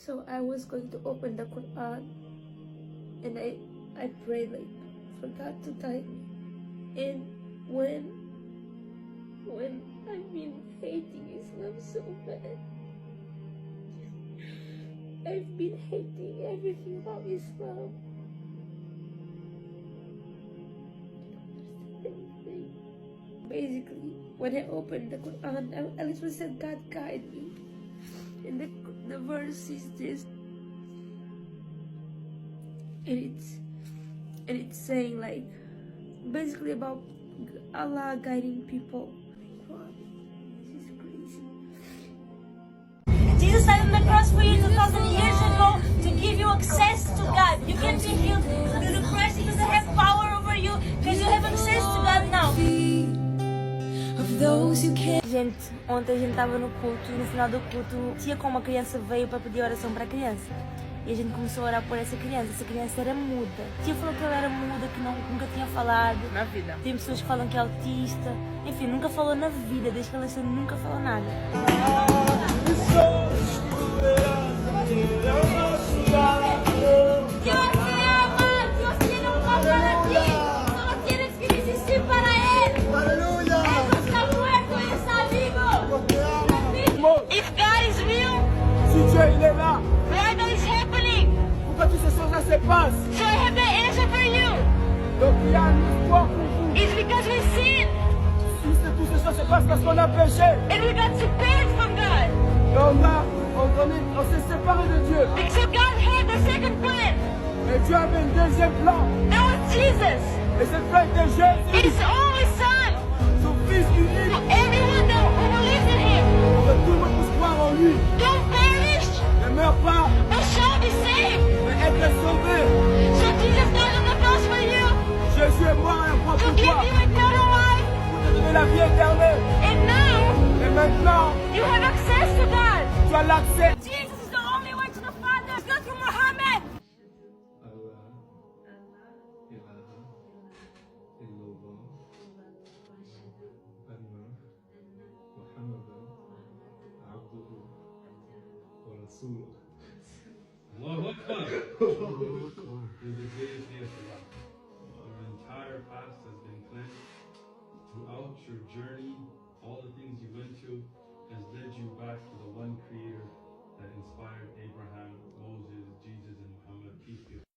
So I was going to open the Quran, and I prayed like for God to guide me. And when I've been hating Islam so bad, I've been hating everything about Islam. Basically, when I opened the Quran, I literally said, God guide me. And the verse is this, and it's saying like basically about Allah guiding people. Wow, this is crazy. Jesus died on the cross for you 2,000 years ago to give you access to God. You can be healed through the Christ. He doesn't have power over you because you have access to God now. Gente, ontem a gente estava no culto e no final do culto, tia com uma criança veio para pedir oração para a criança. E a gente começou a orar por essa criança. Essa criança era muda. A tia falou que ela era muda, que nunca tinha falado. Na vida. Tem pessoas que falam que é autista. Enfim, nunca falou na vida. Desde que ela nasceu, nunca falou nada. If God is real, Si Dieu il est là, where is happening? pourquoi toutes ces choses-là se passent? So I have the answer for you. Donc il y a un espoir pour vous. It's because we sin Si toutes ces choses se passent parce qu'on a péché, and we got separated from God. et on s'est séparé de Dieu. So God had the second plan. Et Dieu avait un deuxième plan. That was Jesus. Et ce plan était Jésus, His only Son. son Fils unique, Everyone who believes in Him pour que tout le monde puisse croire en lui. don't perish, Ne meurt pas, but shall be saved. mais être sauvé. So Jesus died on the cross for you Jésus est mort et croix to pour give toi, you eternal life. pour te donner la vie éternelle. And now Et maintenant, you have access to God. tu as l'accès. Jesus is the only way to the Father. It's not through Muhammad. Allahu Akbar. Is the greatest day of your life. Your entire past has been cleansed. Throughout your journey, all the things you went through has led you back to the one Creator that inspired Abraham, Moses, Jesus, and Muhammad. Peace be upon them.